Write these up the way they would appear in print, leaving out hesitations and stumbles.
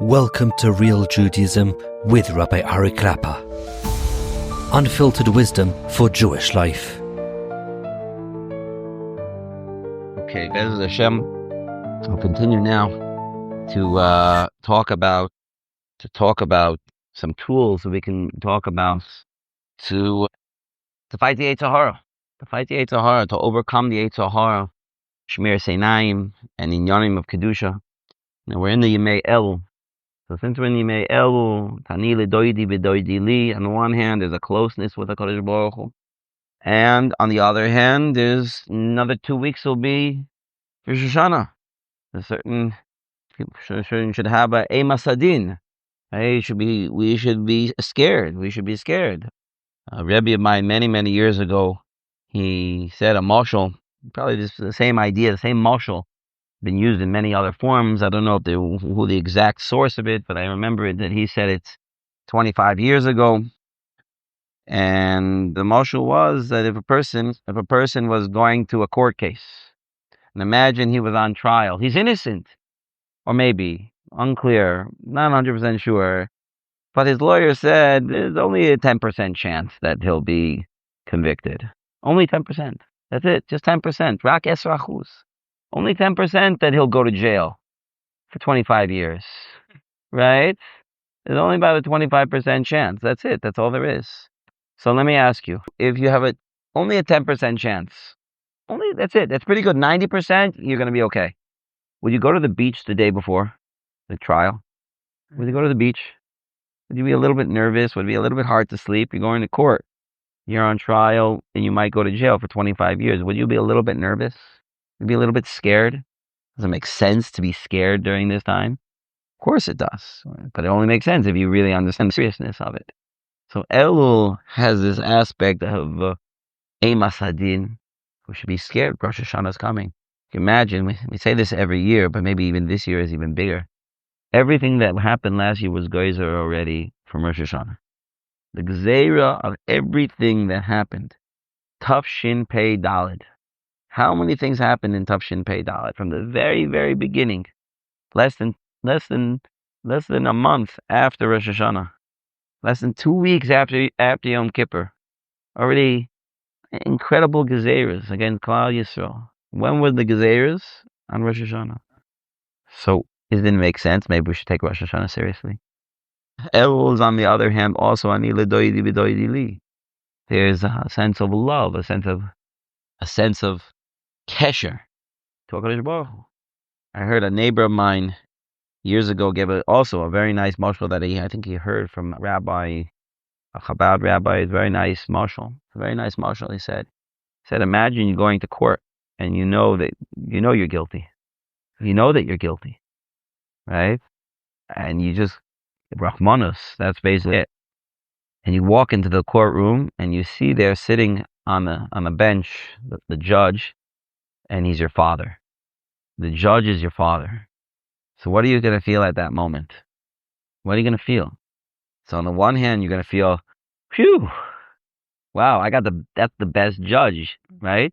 Welcome to Real Judaism with Rabbi Ari Klapper. Unfiltered wisdom for Jewish life. Okay, Bez Hashem. We'll continue now to talk about some tools that we can talk about to fight the Yetzer Hara, to overcome the Yetzer Hara, Shemiras Einayim, and Inyanim of Kedusha. Now we're in the Yemei Elul. So since we're in the Yemei Elul, Tani L'doidi V'doidi Li, on the one hand, there's a closeness with HaKadosh Baruch Hu. And on the other hand, there's another 2 weeks will be Rosh Hashanah. A certain should have a masadin. We should be scared. We should be scared. A Rebbe of mine many years ago, he said a mashal, probably just the same idea, the same mashal, been used in many other forms. I don't know who the exact source of it, but I remember that he said it's 25 years ago. And the mashal was that if a person was going to a court case, and imagine he was on trial, he's innocent, or maybe unclear, not 100% sure, but his lawyer said there's only a 10% chance that he'll be convicted. Only 10%. That's it, just 10%. Rak 10%. Only 10% that he'll go to jail for 25 years, right? There's only about a 25% chance. That's it. That's all there is. So let me ask you, if you have only a 10% chance, that's it. That's pretty good. 90%, you're going to be okay. Would you go to the beach the day before the trial? Would you go to the beach? Would you be a little bit nervous? Would it be a little bit hard to sleep? You're going to court. You're on trial, and you might go to jail for 25 years. Would you be a little bit nervous? Would you be a little bit scared? Does it make sense to be scared during this time? Of course it does. But it only makes sense if you really understand the seriousness of it. So Elul has this aspect of Eimas Hadin. We should be scared. Rosh Hashanah is coming. Imagine, we say this every year, but maybe even this year is even bigger. Everything that happened last year was geyser already from Rosh Hashanah. The gzeira of everything that happened. Tafshin Pei Daled. How many things happened in Tafshin Pei Daled from the very beginning? Less than a month after Rosh Hashanah. Less than 2 weeks after Yom Kippur. Already incredible gezeiras against Klal Yisrael. When were the gezeiras? On Rosh Hashanah. So it didn't make sense. Maybe we should take Rosh Hashanah seriously. Elul is, on the other hand, also Ani L'doidi V'doidi Li. There's a sense of love, a sense of kesher to HaKadosh Baruch Hu. I heard a neighbor of mine years ago gave also a very nice mashal that I think he heard from a Chabad rabbi. It's a very nice mashal. It's a very nice mashal. He said, imagine you're going to court and you know you're guilty. You know that you're guilty, right? And you just Rahmanus. That's basically it. And you walk into the courtroom and you see there sitting on the bench the judge, and he's your father. The judge is your father. So what are you going to feel at that moment? What are you going to feel? So on the one hand, you're going to feel, phew, wow, that's the best judge, right?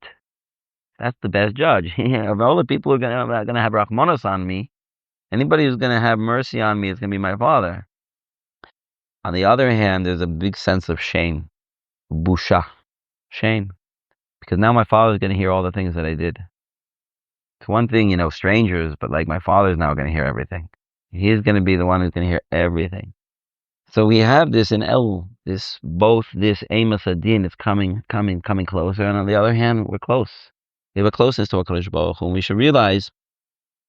That's the best judge. Of all the people who are going to have Rahmanos on me, anybody who's going to have mercy on me is going to be my father. On the other hand, there's a big sense of shame, busha, shame, because now my father's going to hear all the things that I did. It's one thing, strangers, but like my father's now going to hear everything. He's going to be the one who's going to hear everything. So we have this in Elul, this Eimas Hadin is coming closer, and on the other hand, we're close. We have a closeness to HaKadosh Baruch Hu, and we should realize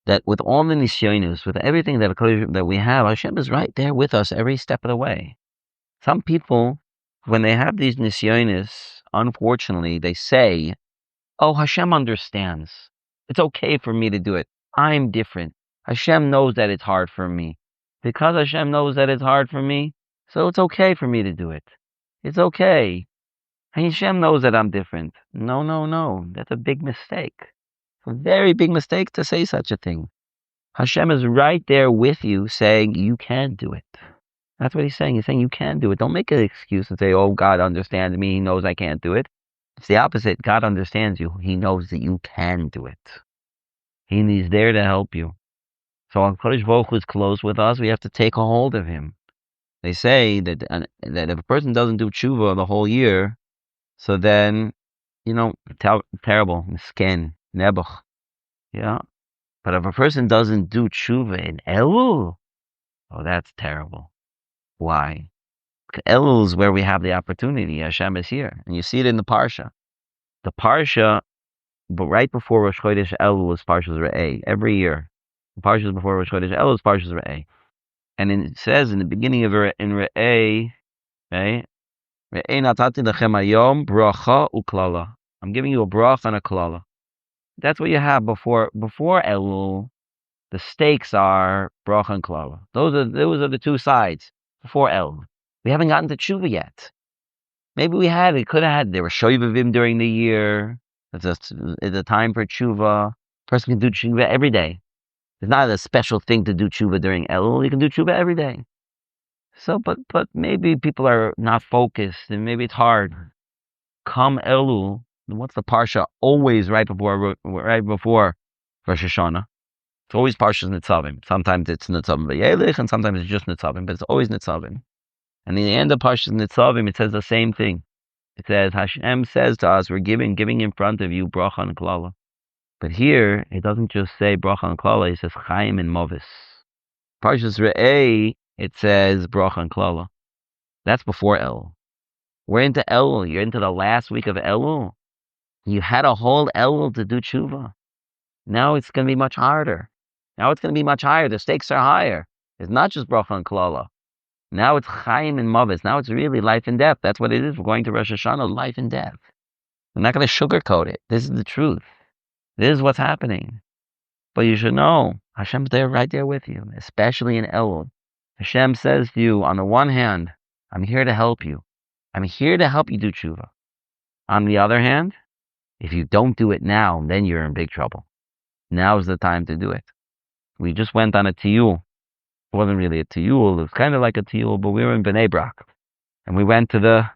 that with all the nisyonos, with everything that we have, Hashem is right there with us every step of the way. Some people, when they have these nisyonos, unfortunately, they say, oh, Hashem understands. It's okay for me to do it. I'm different. Hashem knows that it's hard for me. Because Hashem knows that it's hard for me, so it's okay for me to do it. It's okay. Hashem knows that I'm different. No. That's a big mistake. A very big mistake to say such a thing. Hashem is right there with you saying, you can do it. That's what he's saying. He's saying you can do it. Don't make an excuse and say, oh, God understands me. He knows I can't do it. It's the opposite. God understands you. He knows that you can do it. He's there to help you. So HaKadosh Baruch Hu is close with us. We have to take a hold of him. They say that if a person doesn't do tshuva the whole year, so then, terrible, misken, nebuch, yeah. But if a person doesn't do tshuva in Elul, oh, that's terrible. Why? Elul is where we have the opportunity. Hashem is here, and you see it in the parsha. The parsha, but right before Rosh Chodesh Elul is Parshas Re'eh every year. The parshas before Rosh Chodesh Elul is Parshas Re'eh, and it says in the beginning of Re'eh, right? Re'eh natati lechem hayom bracha uklala. I'm giving you a bracha and a klala. That's what you have before Elul. The stakes are bracha and klala. Those are the two sides before Elul. We haven't gotten to tshuva yet. Maybe we could have had. There were shoyvavim during the year. It's a time for tshuva. Person can do tshuva every day. It's not a special thing to do tshuva during Elul. You can do tshuva every day. So, but maybe people are not focused, and maybe it's hard. Come Elul, what's the parsha? Always right before Rosh Hashanah. It's always Parshas Nitzavim. Sometimes it's Nitzavim V'Yelich, and sometimes it's just Nitzavim, but it's always Nitzavim. And in the end of Parshas Nitzavim, it says the same thing. It says, Hashem says to us, we're giving in front of you bracha and klala. But here, it doesn't just say bracha and klala, it says Chaim and Movis. Parshas Re'eh, it says bracha and klala. That's before Elul. We're into Elul. You're into the last week of Elul. You had a whole Elul to do tshuva. Now it's going to be much harder. The stakes are higher. It's not just bracha and klala. Now it's Chaim and Movis. Now it's really life and death. That's what it is. We're going to Rosh Hashanah, life and death. We're not going to sugarcoat it. This is the truth. This is what's happening. But you should know, Hashem's there, right there with you, especially in Elul. Hashem says to you, on the one hand, I'm here to help you. I'm here to help you do tshuva. On the other hand, if you don't do it now, then you're in big trouble. Now is the time to do it. We just went on a tiyul. It wasn't really a tiyul. It was kind of like a tiyul, but we were in Bnei Brak. And we went to the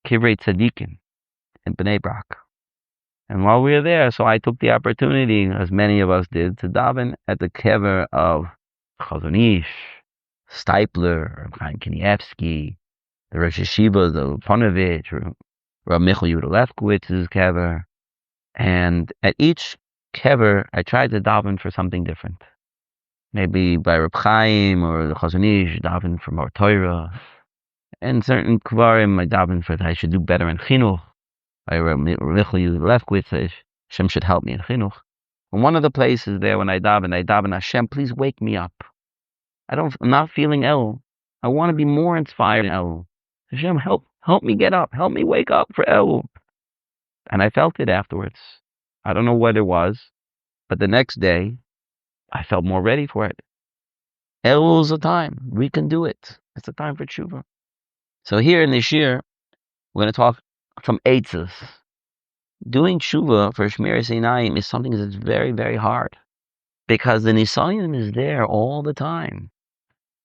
Kivrei Tzadikim in Bnei Brak. And while we were there, so I took the opportunity, as many of us did, to daven at the kever of Chazon Ish, Stipler, Chaim Kanievsky, the Rosh Yeshiva, the Ponovich, Rav Michal Yehuda Lefkowitz's kever. And at each kever, I tried to daven for something different. Maybe by Reb Chaim or the Chazon Ish, daven for more Torah. And certain kvarim, I daven for that I should do better in chinuch. By Reb Michal Yehuda Lefkowitz, Hashem should help me in chinuch. And one of the places there when I daven, Hashem, please wake me up. I'm not feeling Elul. I want to be more inspired in Elul. Hashem, help me get up. Help me wake up for Elul. And I felt it afterwards. I don't know what it was, but the next day, I felt more ready for it. Elul is a time. We can do it. It's a time for tshuva. So here in this year, we're going to talk from eitzes. Doing tshuva for Shemiras Einayim is something that's very, very hard. Because the nisayon is there all the time.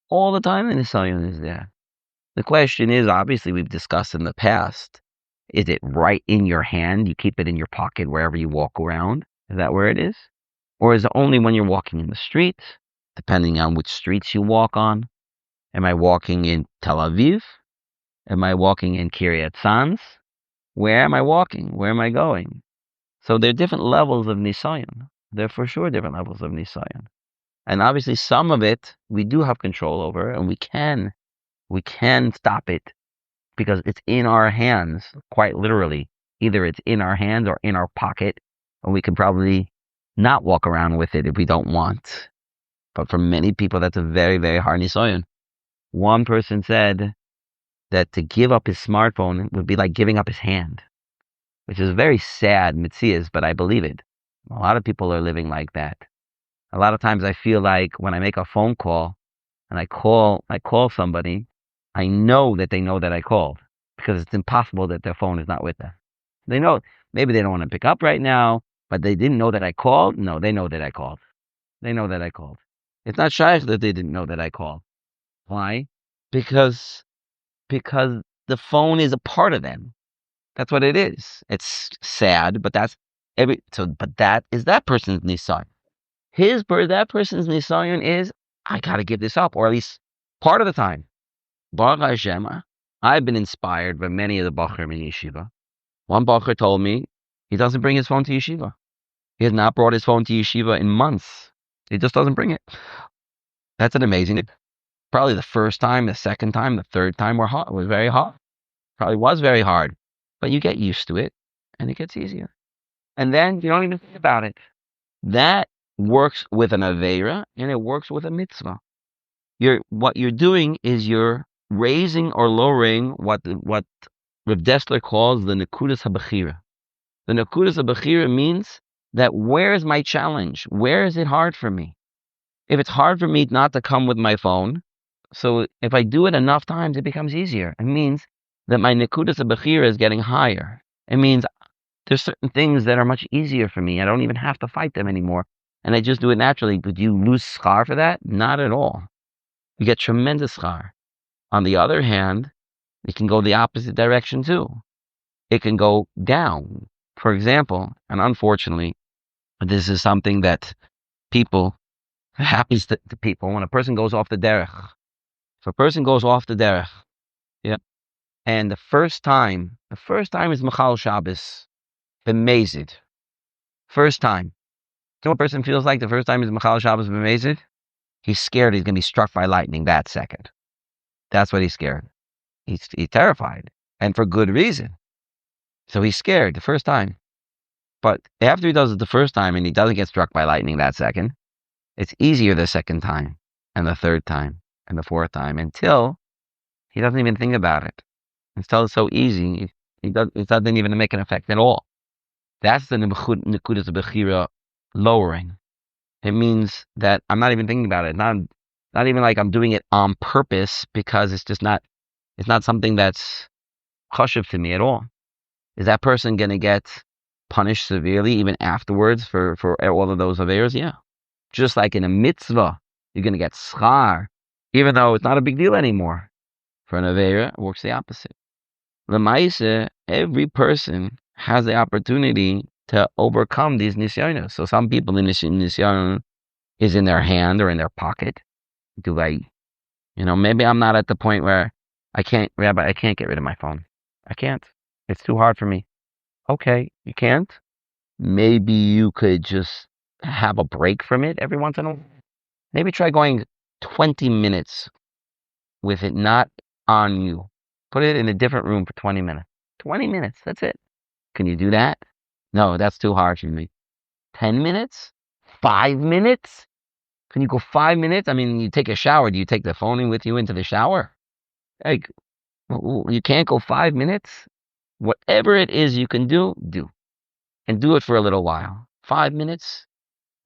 All the time the nisayon is there. The question is, obviously we've discussed in the past, is it right in your hand? You keep it in your pocket wherever you walk around? Is that where it is? Or is it only when you're walking in the street, depending on which streets you walk on? Am I walking in Tel Aviv? Am I walking in Kiryat Sanz? Where am I walking? Where am I going? So there are different levels of nisayon. There are for sure different levels of nisayon. And obviously some of it we do have control over, and we can stop it because it's in our hands, quite literally. Either it's in our hands or in our pocket, and we can probably not walk around with it if we don't want. But for many people, that's a very, very hard nisayon. One person said that to give up his smartphone would be like giving up his hand, which is very sad, mitzias, but I believe it. A lot of people are living like that. A lot of times I feel like when I make a phone call and I call somebody, I know that they know that I called because it's impossible that their phone is not with them. They know, maybe they don't want to pick up right now, but they didn't know that I called. No, they know that I called. They know that I called. It's not shaykh that they didn't know that I called. Why? Because the phone is a part of them. That's what it is. It's sad, but that is that person's nisayon. That person's nisayon is, I got to give this up, or at least part of the time. Baruch Hashem, I've been inspired by many of the Bachrim in yeshiva. One Bacher told me he doesn't bring his phone to yeshiva. He has not brought his phone to yeshiva in months. He just doesn't bring it. That's an amazing. Probably the first time, the second time, the third time was very hard. Probably was very hard. But you get used to it, and it gets easier. And then you don't even think about it. That works with an aveira, and it works with a mitzvah. What you're doing is you're raising or lowering what Rav Dessler calls the nekudas habechira. The nekudas habechira means that where is my challenge? Where is it hard for me? If it's hard for me not to come with my phone, so if I do it enough times, it becomes easier. It means that my nekudas habechira is getting higher. It means there's certain things that are much easier for me. I don't even have to fight them anymore. And I just do it naturally. But do you lose schar for that? Not at all. You get tremendous schar. On the other hand, it can go the opposite direction too. It can go down. For example, and unfortunately, this is something that happens to people when a person goes off the derech. If a person goes off the derech, yeah, and the first time is Machal Shabbos, b'mezid. First time. You know what a person feels like the first time is Machal Shabbos b'mezid? He's scared he's going to be struck by lightning that second. That's what he's scared. He's terrified, and for good reason. So he's scared the first time. But after he does it the first time and he doesn't get struck by lightning that second, it's easier the second time, and the third time, and the fourth time, until he doesn't even think about it. Until it's so easy, it doesn't even make an effect at all. That's the nekudas bechira lowering. It means that I'm not even thinking about it. Not even like I'm doing it on purpose, because it's not something that's chashuv to me at all. Is that person going to get punished severely even afterwards for all of those averos? Yeah. Just like in a mitzvah, you're going to get schar, even though it's not a big deal anymore. For an avera, it works the opposite. L'maisa, every person has the opportunity to overcome these nisyonos. So some people, the nisyon is in their hand or in their pocket. Maybe I'm not at the point where I can't get rid of my phone. I can't. It's too hard for me. Okay, you can't. Maybe you could just have a break from it every once in a while. Maybe try going 20 minutes with it not on you. Put it in a different room for 20 minutes. 20 minutes, that's it. Can you do that? No, that's too hard for me. 10 minutes? 5 minutes? Can you go 5 minutes? I mean, you take a shower. Do you take the phone with you into the shower? Like, you can't go 5 minutes? Whatever it is you can do. And do it for a little while. 5 minutes?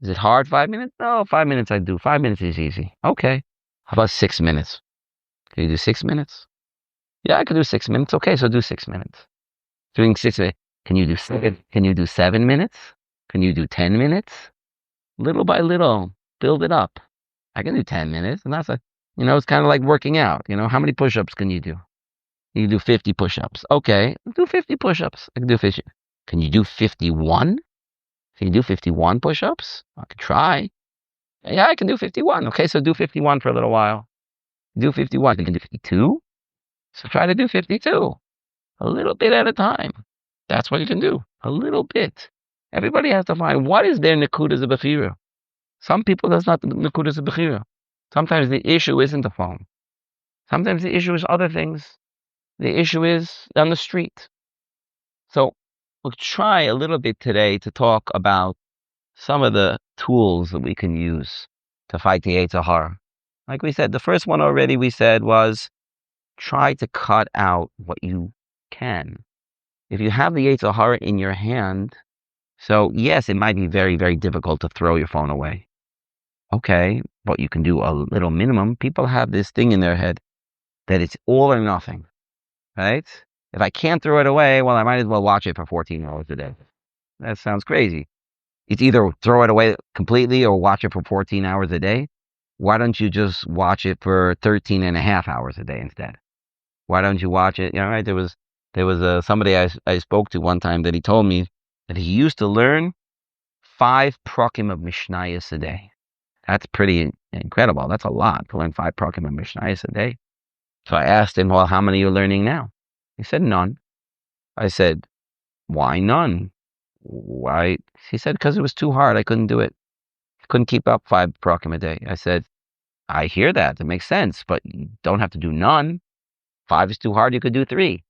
Is it hard, 5 minutes? No, 5 minutes I do. 5 minutes is easy. Okay. How about 6 minutes? Can you do 6 minutes? Yeah, I can do 6 minutes. Okay, so do 6 minutes. Doing 6 minutes. Can you do 7 minutes? Can you do 10 minutes? Little by little, build it up. I can do 10 minutes, and that's it's kind of like working out. How many push-ups can you do? You do 50 push-ups. Okay, do 50 push-ups. I can do 50. Can you do 51? Can you do 51 push-ups? I could try. Yeah, I can do 51. Okay, so do 51 for a little while. Do 51. Can you do 52? So try to do 52. A little bit at a time. That's what you can do. A little bit. Everybody has to find what is their nekudas bechira. Some people, that's not the nekudas bechira. Sometimes the issue isn't the phone. Sometimes the issue is other things. The issue is on the street. So we'll try a little bit today to talk about some of the tools that we can use to fight the Yetzer Hara. Like we said, the first one already we said was try to cut out what you can. If you have the Yetzer Hara in your hand, so yes, it might be very, very difficult to throw your phone away. Okay, but you can do a little minimum. People have this thing in their head that it's all or nothing, right? If I can't throw it away, well, I might as well watch it for 14 hours a day. That sounds crazy. It's either throw it away completely or watch it for 14 hours a day. Why don't you just watch it for 13 and a half hours a day instead? Why don't you watch it? Right? There was somebody I spoke to one time that he told me that he used to learn 5 prakim of Mishnayos a day. That's pretty incredible. That's a lot to learn 5 prakim of Mishnayos a day. So I asked him, well, how many are you learning now? He said, none. I said, why none? Why? He said, because it was too hard. I couldn't do it. I couldn't keep up 5 prakim a day. I said, I hear that. It makes sense, but you don't have to do none. 5 is too hard. You could do 3.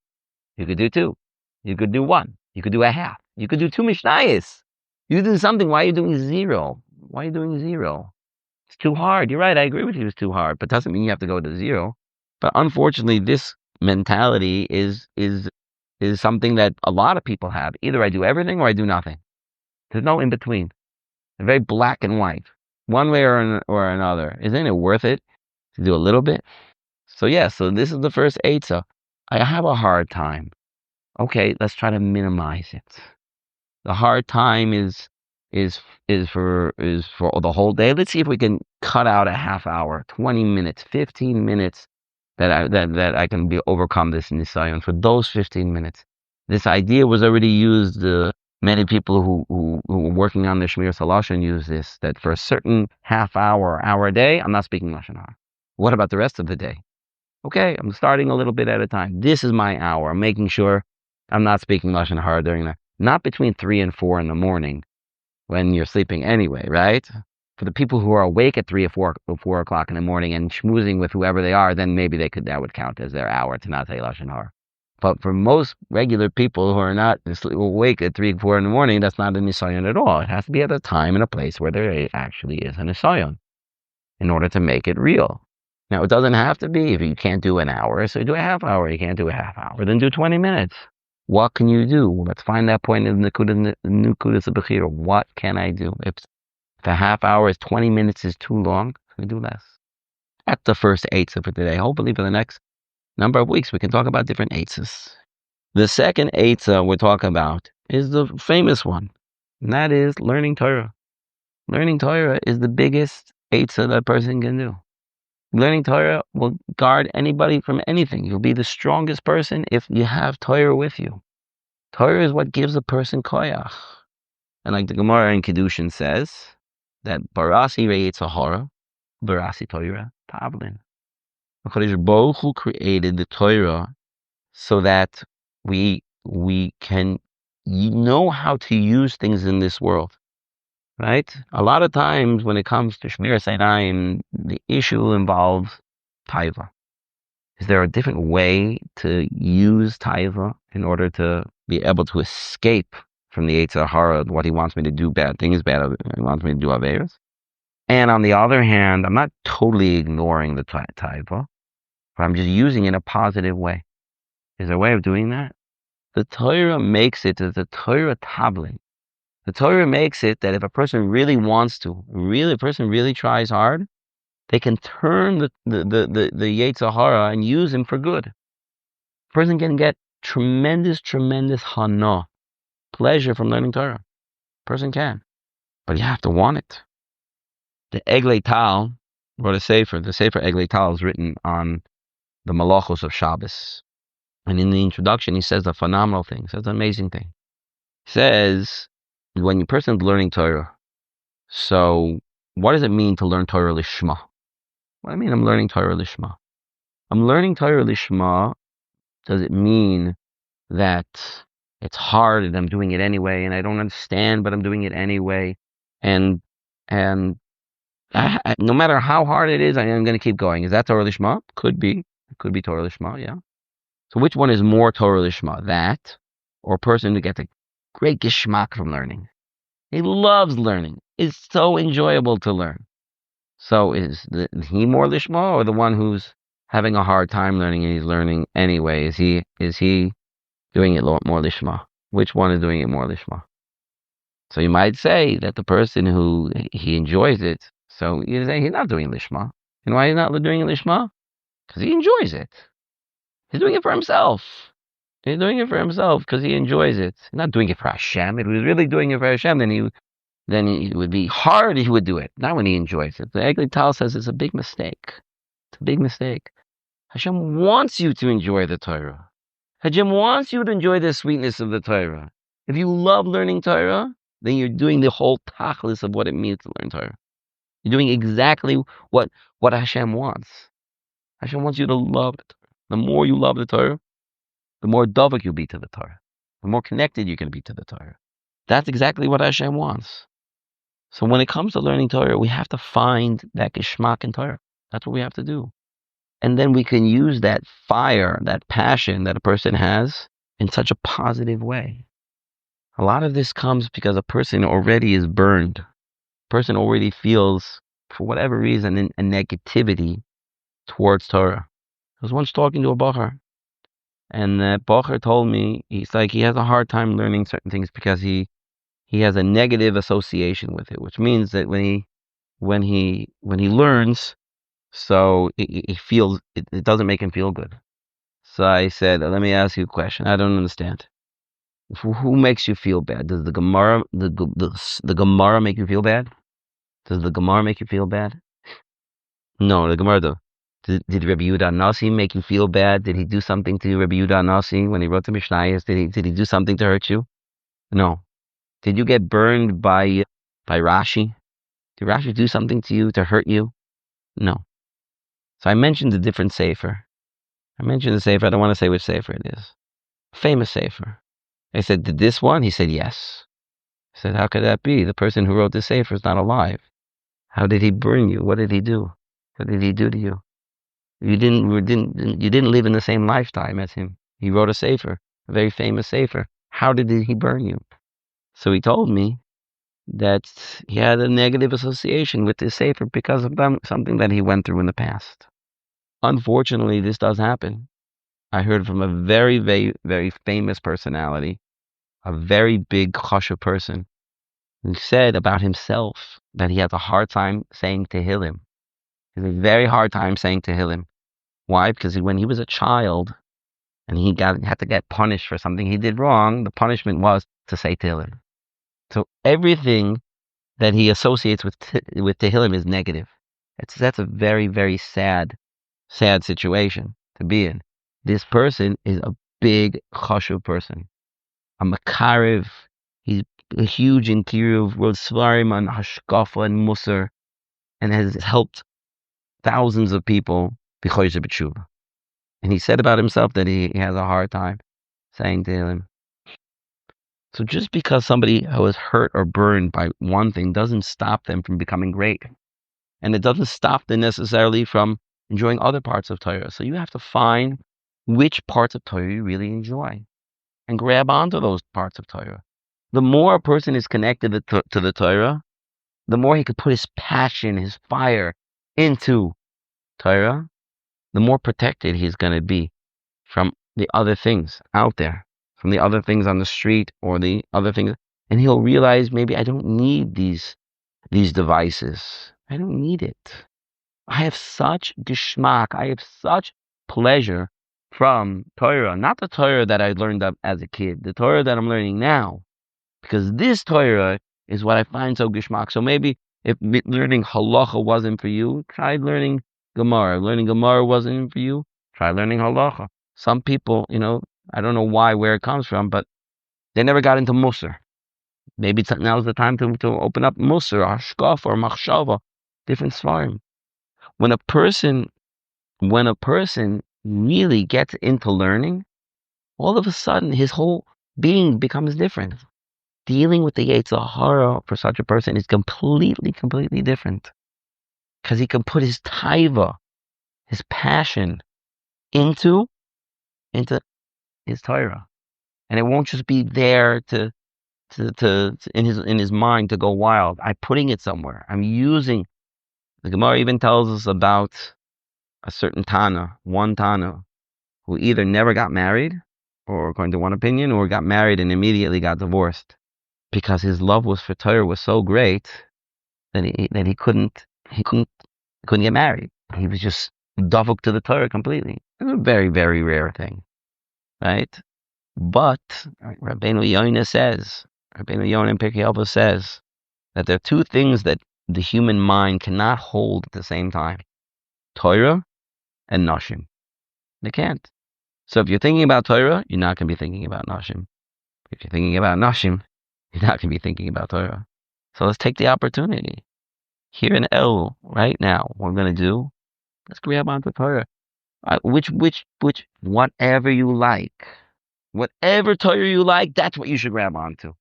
You could do 2. You could do 1. You could do a half. You could do 2 Mishnayos. You do something. Why are you doing 0? Why are you doing 0? It's too hard. You're right. I agree with you. It's too hard, but doesn't mean you have to go to 0. But unfortunately, this mentality is something that a lot of people have. Either I do everything or I do nothing. There's no in between. They're very black and white, one way or another. Isn't it worth it to do a little bit? So so this is the first Eitzah. I have a hard time. Okay, let's try to minimize it. The hard time is for the whole day. Let's see if we can cut out a half hour, 20 minutes, 15 minutes that I can overcome this nisayon for those 15 minutes. This idea was already used. Many people who were working on the Shemiras Einayim use this, that for a certain half hour a day, I'm not speaking Lashon Hara. What about the rest of the day? Okay, I'm starting a little bit at a time. This is my hour. I'm making sure I'm not speaking Lashon Hara during that. Not between 3 and 4 in the morning when you're sleeping anyway, right? For the people who are awake at 3 or 4 o'clock in the morning and schmoozing with whoever they are, then maybe that would count as their hour to not say Lashon Hara. But for most regular people who are not awake at 3 or 4 in the morning, that's not a nisayon at all. It has to be at a time and a place where there actually is a nisayon in order to make it real. Now, it doesn't have to be if you can't do an hour, so do a half hour. You can't do a half hour, then do 20 minutes. What can you do? Let's find that point in the Nekudas of Bechira. What can I do? If a half hour is 20 minutes is too long, we do less. That's the first Eitzah for today. Hopefully for the next number of weeks we can talk about different Eitzahs. The second Eitzah we're talking about is the famous one, and that is learning Torah. Learning Torah is the biggest Eitzah that a person can do. Learning Torah will guard anybody from anything. You'll be the strongest person if you have Torah with you. Torah is what gives a person koyach. And like the Gemara in Kedushin says, that barasi Yetzer Hara, barasi Torah, tavlin. HaKadosh Baruch Hu created the Torah so that we can know how to use things in this world. Right? A lot of times when it comes to Shemiras Einayim, the issue involves taiva. Is there a different way to use taiva in order to be able to escape from the Yetzer Hara, what he wants me to do, bad things, he wants me to do averos? And on the other hand, I'm not totally ignoring the taiva, but I'm just using it in a positive way. Is there a way of doing that? The Torah makes it as a Torah tablet. The Torah makes it that if a person really wants to, a person really tries hard, they can turn the Yetzer Hara and use him for good. A person can get tremendous hana, pleasure from learning Torah. A person can, but you have to want it. The Eglei Tal wrote a sefer. The sefer Eglei Tal is written on the malachos of Shabbos, and in the introduction he says a phenomenal thing. He says an amazing thing. He says, when a person's learning Torah, so what does it mean to learn Torah lishma? What do I mean I'm learning Torah lishma? I'm learning Torah lishma. Does it mean that it's hard and I'm doing it anyway and I don't understand, but I'm doing it anyway? And no matter how hard it is, I am going to keep going. Is that Torah lishma? Could be. It could be Torah lishma, yeah. So which one is more Torah lishma? That, or a person who gets a great geschmack from learning? He loves learning. It's so enjoyable to learn. So is he more lishma, or the one who's having a hard time learning and he's learning anyway? Is he doing it more lishma? Which one is doing it more lishma? So you might say that the person who he enjoys it, so you say he's not doing lishma. You know why he's not doing it lishma? Because he enjoys it. He's doing it for himself. He's doing it for himself because he enjoys it. He's not doing it for Hashem. If he was really doing it for Hashem, then it would be hard. He would do it. Not when he enjoys it. The Eglei Tal says it's a big mistake. It's a big mistake. Hashem wants you to enjoy the Torah. Hashem wants you to enjoy the sweetness of the Torah. If you love learning Torah, then you're doing the whole tachlis of what it means to learn Torah. You're doing exactly what Hashem wants. Hashem wants you to love the Torah. The more you love the Torah, the more dovak you'll be to the Torah. The more connected you can be to the Torah. That's exactly what Hashem wants. So when it comes to learning Torah, we have to find that geschmack in Torah. That's what we have to do. And then we can use that fire, that passion that a person has in such a positive way. A lot of this comes because a person already is burned. A person already feels, for whatever reason, a negativity towards Torah. I was once talking to a Bechira, and that Bechira told me, he has a hard time learning certain things because he has a negative association with it, which means that when he learns, so he feels it doesn't make him feel good. So I said, let me ask you a question. I don't understand. Who makes you feel bad? Does the Gemara the Gemara make you feel bad? Does the Gemara make you feel bad? No, the Gemara does. Did Rabbi Yehuda Nasi make you feel bad? Did he do something to you, Rabbi Yehuda Nasi, when he wrote the Mishnayos? Did he do something to hurt you? No. Did you get burned by Rashi? Did Rashi do something to you to hurt you? No. So I mentioned a different sefer. I mentioned the sefer. I don't want to say which sefer it is. A famous sefer. I said, did this one? He said, yes. I said, how could that be? The person who wrote this sefer is not alive. How did he burn you? What did he do? What did he do to you? You didn't live in the same lifetime as him. He wrote a sefer, a very famous sefer. How did he burn you? So he told me that he had a negative association with this sefer because of something that he went through in the past. Unfortunately, this does happen. I heard from a very, very, very famous personality, a very big chashuv person, who said about himself that he has a hard time saying Tehillim. He has a very hard time saying Tehillim. Why? Because when he was a child and he had to get punished for something he did wrong, the punishment was to say Tehillim. So everything that he associates with Tehillim is negative. That's a very, very sad situation to be in. This person is a big chashuv person, a makarev. He's a huge in kiruv, wrote svarim on hashkafa and musar, and has helped thousands of people b'chodesh b'tshuva. And he said about himself that he has a hard time saying Tehillim. So just because somebody was hurt or burned by one thing doesn't stop them from becoming great. And it doesn't stop them necessarily from enjoying other parts of Torah. So you have to find which parts of Torah you really enjoy and grab onto those parts of Torah. The more a person is connected to the Torah, the more he could put his passion, his fire into Torah, the more protected he's going to be from the other things out there, from the other things on the street or the other things. And he'll realize, maybe I don't need these devices. I don't need it. I have such geschmack. I have such pleasure from Torah. Not the Torah that I learned up as a kid, the Torah that I'm learning now. Because this Torah is what I find so geschmack. So maybe if learning halacha wasn't for you, try learning Gemara. If learning Gemara wasn't for you, try learning halacha. Some people, I don't know where it comes from, but they never got into Musar. Maybe now's the time to open up Musar, Hashkaf, or Machshava, different svarim. When a person really gets into learning, all of a sudden his whole being becomes different. Dealing with the Yetzer Hara for such a person is completely different. Because he can put his taiva, his passion, into his Torah. And it won't just be there to in his mind to go wild. I'm putting it somewhere. I'm using. The Gemara even tells us about a certain one Tana, who either never got married, or according to one opinion, or got married and immediately got divorced, because his love for Torah was so great that he couldn't get married. He was just dovuk to the Torah completely. It's a very, very rare thing, right? But Rabbeinu Yonah in Pirkei Avos says that there are two things that the human mind cannot hold at the same time: Torah and Nashim. They can't. So if you're thinking about Torah, you're not going to be thinking about Nashim. If you're thinking about Nashim, you're not going to be thinking about Torah. So let's take the opportunity. Here in El, right now, what we're going to do, let's grab onto Torah. Whatever you like. Whatever Torah you like, that's what you should grab onto.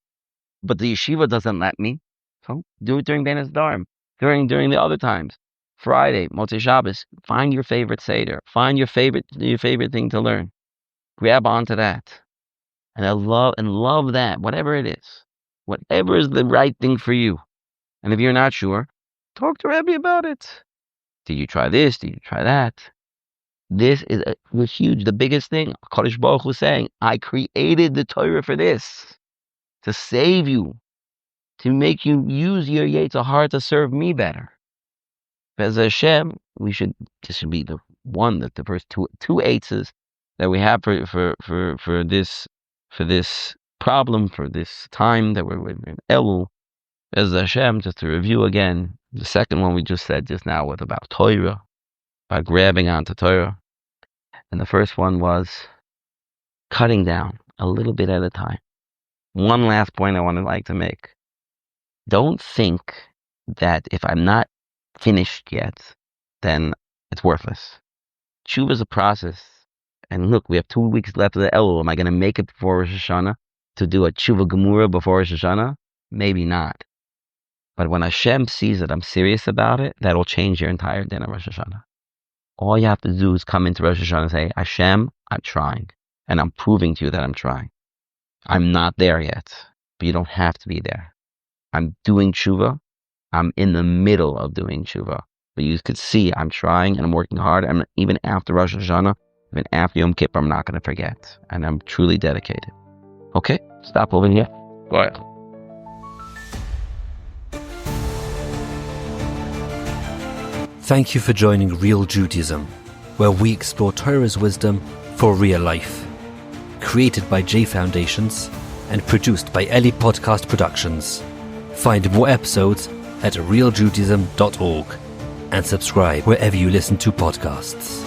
But the yeshiva doesn't let me. So do it during Bein Hasdarim, during the other times. Friday, Motzei Shabbos, find your favorite Seder. Find your favorite thing to learn. Grab onto that. And love that, whatever it is. Whatever is the right thing for you. And if you're not sure, talk to Rebbe about it. Did you try this? Did you try that? This was huge. The biggest thing, Kadosh Baruch Hu saying, I created the Torah for this. To save you. To make you use your Yetzer Hara to serve me better. As Hashem, this should be the first two eights that we have for this problem, for this time that we're in Elul. As Hashem, just to review again, the second one we just said just now was about Torah, about grabbing onto Torah. And the first one was cutting down a little bit at a time. One last point I like to make. Don't think that if I'm not finished yet, then it's worthless. Tshuva is a process. And look, we have 2 weeks left of the Elul. Am I going to make it before Rosh Hashanah to do a Tshuva Gemura before Rosh Hashanah? Maybe not. But when Hashem sees that I'm serious about it, that'll change your entire din of Rosh Hashanah. All you have to do is come into Rosh Hashanah and say, Hashem, I'm trying. And I'm proving to you that I'm trying. I'm not there yet, but you don't have to be there. I'm doing tshuva. I'm in the middle of doing tshuva. But you could see I'm trying and I'm working hard. And even after Rosh Hashanah, even after Yom Kippur, I'm not going to forget. And I'm truly dedicated. Okay, stop over here. Go ahead. Thank you for joining Real Judaism, where we explore Torah's wisdom for real life. Created by J Foundations and produced by Eli Podcast Productions. Find more episodes at realjudaism.org and subscribe wherever you listen to podcasts.